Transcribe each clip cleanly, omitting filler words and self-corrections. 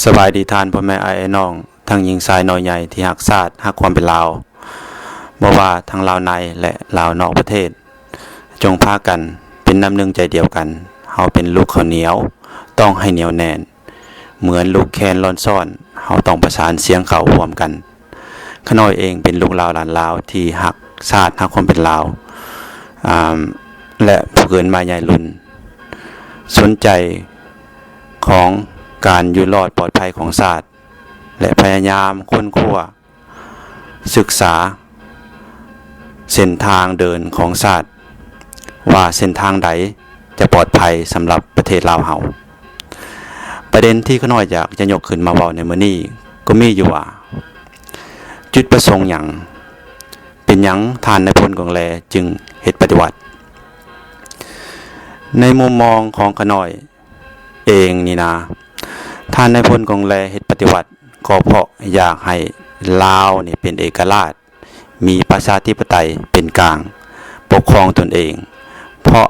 สบายดีทานพ่อแม่ไอ้น้องทั้งหญิงชายน้อยใหญ่ที่หักชาติหักความเป็นลาวบ่ว่าทั้งลาวในและลาวนอกประเทศจงพากันเป็นน้ำหนึ่งใจเดียวกันเฮาเป็นลูกข้าวเหนียวต้องให้เหนียวแน่นเหมือนลูกแคนร้อนซ่อนเฮาต้องประสานเสียงเข้าร่วมกันขน้อยเองเป็นลูกลาวหลานลาวที่หักชาติหักความเป็นลาวและผู้เกินมาใหญ่รุ่นสนใจของการอยู่รอดปลอดภัยของชาติและพยายามค้นคว้าศึกษาเส้นทางเดินของชาติว่าเส้นทางใดจะปลอดภัยสำหรับประเทศลาวเฮาประเด็นที่ข้าน้อยอยากจะยกขึ้นมาเว้าในมื้อนี้ก็มีอยู่ว่าจุดประสงค์หยังเป็นหยังท่านนายพลกองแลจึงเฮ็ดปฏิวัติในมุมมองของข้าน้อยเองนี่นะท่านนายพลกองแลเฮ็ดปฏิวัติก็เพราะอยากให้ลาวนี่เป็นเอกราชมีประชาธิปไตยเป็นกลางปกครองตนเองเพราะ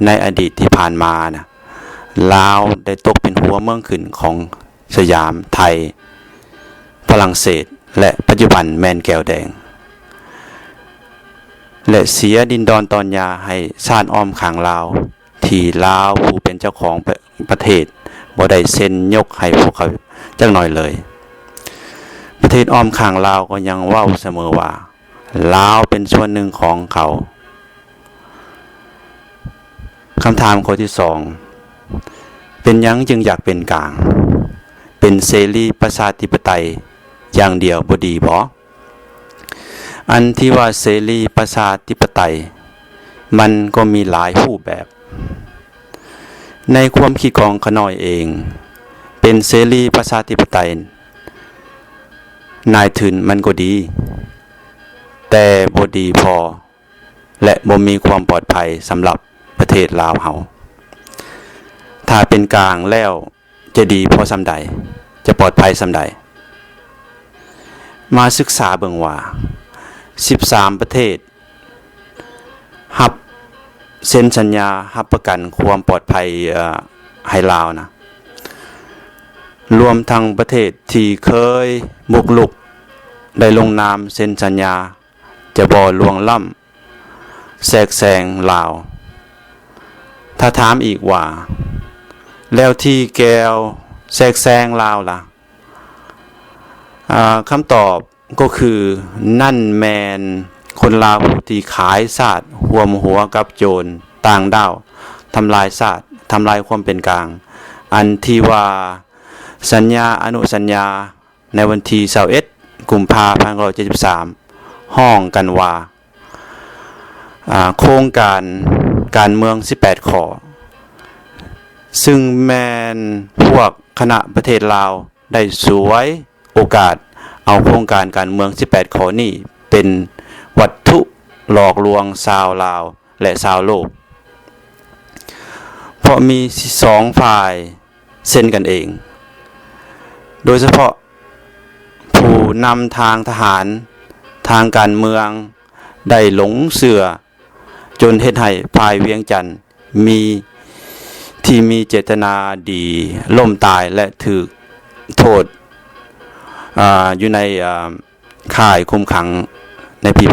ในอดีตที่ผ่านมานะลาวได้ตกเป็นหัวเมืองขึ้นของสยามไทยฝรั่งเศสและปัจจุบันแม่นแก้วแดงและเสียดินดอนตอนยาให้ชาติอ้อมข้างลาวที่ลาวผู้เป็นเจ้าของประเทศบ่ได้เซ็นยกให้พวกเขาจักหน่อยเลยประเทศอ้อมข้างลาวก็ยังเว้าเสมอว่าลาวเป็นส่วนหนึ่งของเขาคำถามข้อที่2เป็นหยังจึงอยากเป็นกลางเป็นเสรีประชาธิปไตยอย่างเดียวบ่ดีบ่อันที่ว่าเสรีประชาธิปไตยมันก็มีหลายรูปแบบในความคิดของข้าน้อยเองเป็นเสรีประชาธิปไตยนายทุนมันก็ดีแต่บ่ดีพอและบ่มีความปลอดภัยสำหรับประเทศลาวเฮาถ้าเป็นกลางแล้วจะดีพอส่ำใดจะปลอดภัยส่ำใดมาศึกษาเบิ่งว่า13ประเทศรับเซ็นสัญญารับประกันความปลอดภัยให้ลาวนะรวมทั้งประเทศที่เคยบุกรุกได้ลงนามเซ็นสัญญาจะบ่ล่วงล้ำแทรกแซงลาวถ้าถามอีกว่าแล้วที่แก้วแทรกแซงลาวล่ะคำตอบก็คือนั่นแมนคนลาวที่ขายชาติห่วมหัวกับโจรต่างดาวทำลายชาติทำลายความเป็นกลางอันที่ว่าสัญญาอนุสัญญาในวันที่21กุมภาพันธ์1973ห้องกันว่าโครงการเมือง18ข้อซึ่งแมนพวกคณะประเทศลาวได้สวยโอกาสเอาโครงการเมือง18ข้อนี้เป็นวัตถุหลอกลวงชาวลาวและชาวโลกเพราะมี2ฝ่ายเซ็นกันเองโดยเฉพาะผู้นำทางทหารทางการเมืองได้หลงเชื่อจนเฮ็ดให้ฝ่ายเวียงจันทน์มีเจตนาดีล่มตายและถูกโทษอยู่ในค่ายคุมขังในปี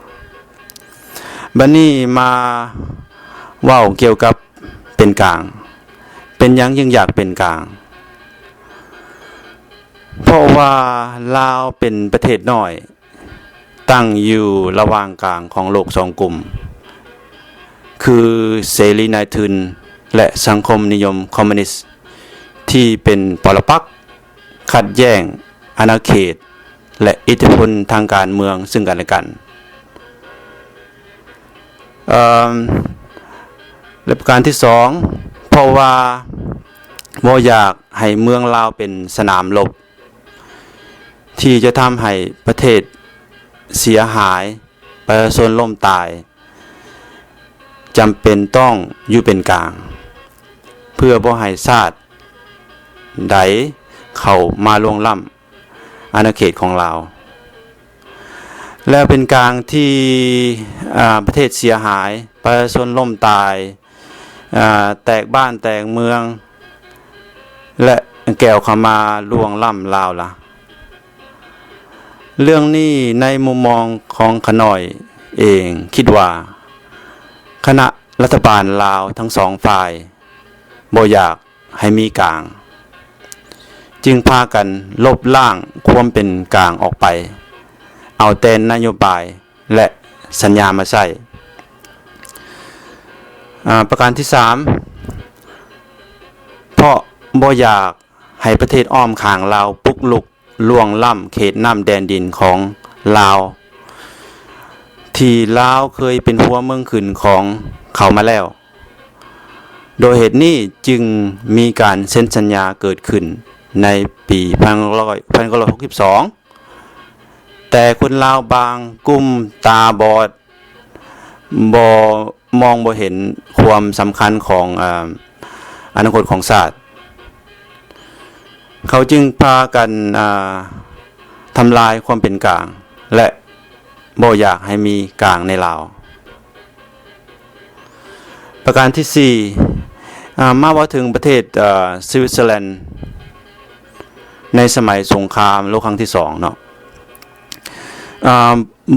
1975บัดนี้มาเว้าเกี่ยวกับเป็นกลางเป็นหยังอยากเป็นกลางเพราะว่าลาวเป็นประเทศน้อยตั้งอยู่ระหว่างกลางของโลก2กลุ่มคือเสรีนายทุนและสังคมนิยมคอมมิวนิสต์ที่เป็นปรปักษ์ขัดแย้งอาณาเขตและอิทธิพลทางการเมืองซึ่งกันและกันและประการที่2เพราะว่าบ่อยากให้เมืองลาวเป็นสนามรบที่จะทำให้ประเทศเสียหายประชาชนล้มตายจำเป็นต้องอยู่เป็นกลางเพื่อบ่ให้ชาติใดเข้ามาล่วงล้ำอาณาเขตของลาวแล้วเป็นกลางที่ประเทศเสียหายประชาชนล้มตายแตกบ้านแตกเมืองและ แก้วเข้ามาล่วงล้ำลาวล่ะเรื่องนี้ในมุมมองของขน่อยเองคิดว่าคณะรัฐบาลลาวทั้งสองฝ่ายบ่อยากให้มีกลางจึงพากันลบล้างความเป็นกลางออกไปเอาแต่นโยบายและสัญญามาใช้ประการที่3เพราะบ่อยากให้ประเทศอ้อมข้างลาวปุกลุกล่วงล้ำเขตน้ำแดนดินของลาวที่ลาวเคยเป็นหัวเมืองขึ้นของเขามาแล้วโดยเหตุนี้จึงมีการเซ็นสัญญาเกิดขึ้นในปี1962แต่คนลาวบางกลุ่มตาบอดบ่มองบ่เห็นความสำคัญของอนาคตของชาติเขาจึงพากันทำลายความเป็นกลางและบ่อยากให้มีกลางในลาวประการที่4มาว่าถึงประเทศสวิตเซอร์แลนด์ในสมัยสงครามโลกครั้งที่2เนาะ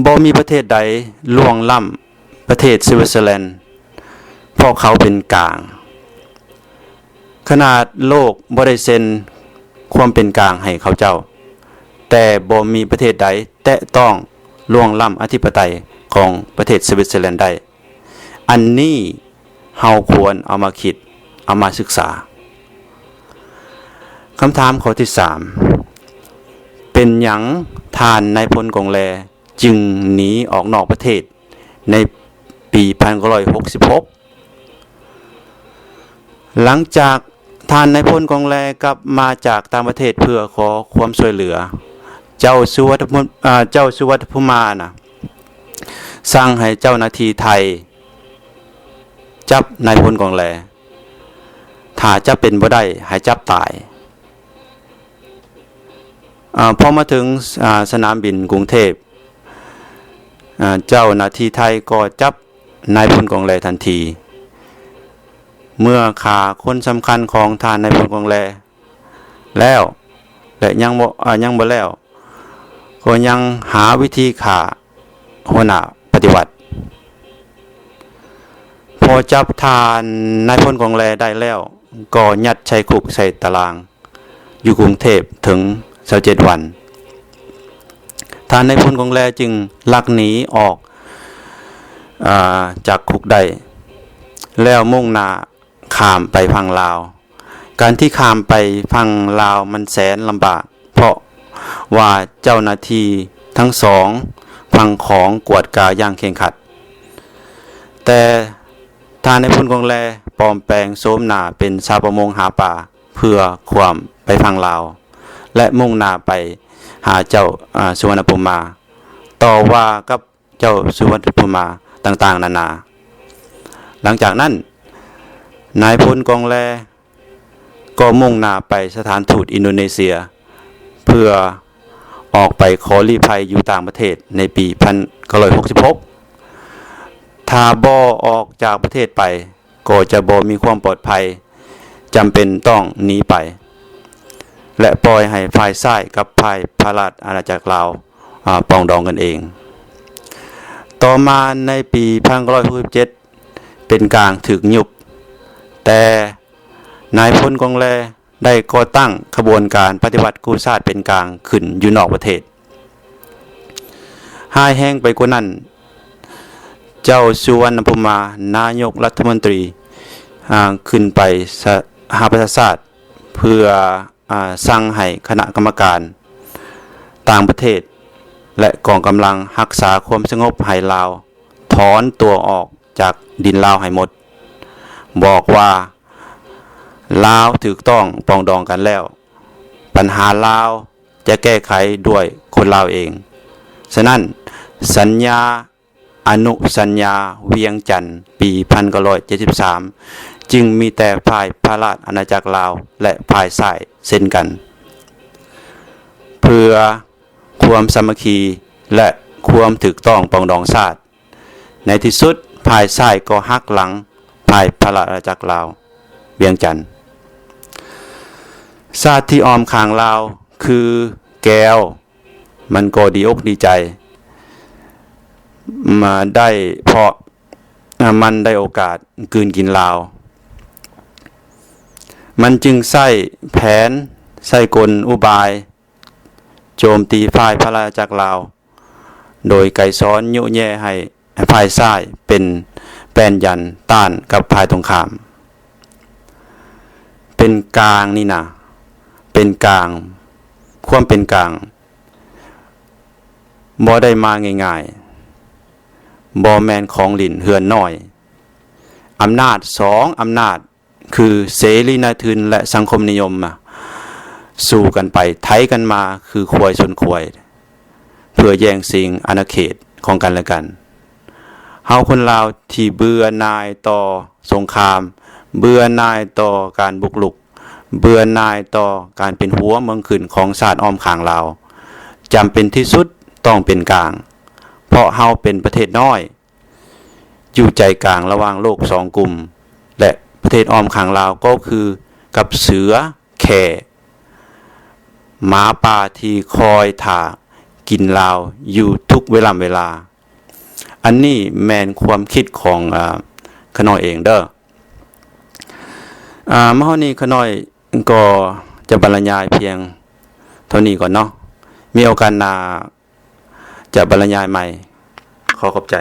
บ่มีประเทศใดล่วงล้ำประเทศสวิตเซอร์แลนด์เพราะเขาเป็นกลางขนาดโลกบ่ได้เซ็นความเป็นกลางให้เขาเจ้าแต่บ่มีประเทศใดแตะต้องล่วงล้ำอธิปไตยของประเทศสวิตเซอร์แลนด์ได้อันนี้เฮาควรเอามาคิดเอามาศึกษาคำถามข้อที่3เป็นหยังท่านนายพลกงแลจึงหนีออกนอกประเทศในปี1966หลังจากท่านนายพลกงแลกลับมาจากต่างประเทศเพื่อขอความช่วยเหลือเจ้าสุวัฒน์ภูมานะสั่งให้เจ้าหน้าที่ไทยจับนายพลกงแลถ้าจะเป็นบ่ได้ให้จับตายพอมาถึงสนามบินกรุงเทพเจ้าหน้าที่ไทยก็จับนายพลกงแลทันทีเมื่อขาคนสำคัญของท่านนายพลกงแลแล้วและยังบ่แล้วก็ยังหาวิธีฆ่าหัวหน้าปฏิวัติพอจับท่านนายพลกงแลได้แล้วก็ยัดใช้คุกใส่ตารางอยู่กรุงเทพถึง27วันท่านนายพลกงแลจึงลักหนีออกจากคุกได้แล้วมุ่งหน้าข้ามไปพังลาวการที่ข้ามไปพังลาวมันแสนลำบากเพราะว่าเจ้าหน้าที่ทั้งสองพังของกวดกาอย่างเคร่งครัดแต่ท่านนายพลกงแลปลอมแปลงโสมหน้าเป็นชาวประมงหาปลาเพื่อความไปพังลาวและมุ่งหน้าไปหาเจ้าสุวรรณภูมิต่อว่ากับเจ้าสุวรรณภูมิต่างๆนานาหลังจากนั้นนายพลกงแลก็มุ่งหน้าไปสถานทูตอินโดนีเซียเพื่อออกไปขอลี้ภัยอยู่ต่างประเทศในปี1966ถ้าบ่ออกจากประเทศไปก็จะบ่มีความปลอดภัยจำเป็นต้องหนีไปและปล่อยให้ฝ่ายซ้ายกับฝ่ายพระราชอาณาจักรลาวปองดองกันเองต่อมาในปี1967เป็นกลางถึกยุบแต่นายพลกงแลได้ก่อตั้งขบวนการปฏิวัติกู้ชาติเป็นกลางขึ้นอยู่นอกประเทศหายแห้งไปกว่านั้นเจ้าสุวรรณภูมินายกรัฐมนตรีขึ้นไปสหประชาชาติเพื่อสั่งให้คณะกรรมการต่างประเทศและกองกำลังรักษาความสงบให้ลาวถอนตัวออกจากดินลาวให้หมดบอกว่าลาวถูกต้องปองดองกันแล้วปัญหาลาวจะแก้ไขด้วยคนลาวเองฉะนั้นสัญญาอนุสัญญาเวียงจันทร์ปี1973จึงมีแต่ฝ่ายพระราชอาณาจักรลาวและฝ่ายซ้ายเซ็นกันเพื่อความสามัคคีและความถูกต้องปองดองชาติในที่สุดฝ่ายซ้ายก็หักหลังฝ่ายพระราชอาณาจักรลาวเวียงจันทร์ฉ ชาติที่ออมข้างลาวคือแก้วมันก็ดีอกดีใจมาได้เพราะมันได้โอกาสกลืนกินลาวมันจึงใส่แผนใส่กลอุบายโจมตีฝ่ายพระราชาจักรลาวโดยไกซ้อนยุแย่ให้ฝ่ายซ้ายเป็นแปนยันต้านกับฝ่ายตรงข้ามเป็นกลางนี่นะเป็นกลางความเป็นกลางบ่ได้มาง่ายๆบ่แมนของหลินเฮือนน้อยอำนาจ2อำนาจคือเสรีนาทึนและสังคมนิยมสู้กันไปไถกันมาคือควายชนควายเพื่อแย่งชิงอาณาเขตของกันและกันเฮาคนลาวที่เบื่อหน่ายต่อสงครามเบื่อหน่ายต่อการบุกรุกเบื่อหน่ายต่อการเป็นหัวเมืองขึ้นของชาติอ้อมข้างลาวจำเป็นที่สุดต้องเป็นกลางเพราะเฮาเป็นประเทศน้อยอยู่ใจกลางระหว่างโลก2กลุ่มและประเทศอ้อมข้างลาวก็คือกับเสือแข่หมาป่าที่คอยถ่ากินลาวอยู่ทุกเวลาอันนี้แมนความคิดของขน้อยเองเด้อเมื่อนี้ขน้อยก็จะบรรยายเพียงเท่านี้ก่อนเนาะมีโอกาสหน้าจะบรรยายใหม่ขอขอบใจ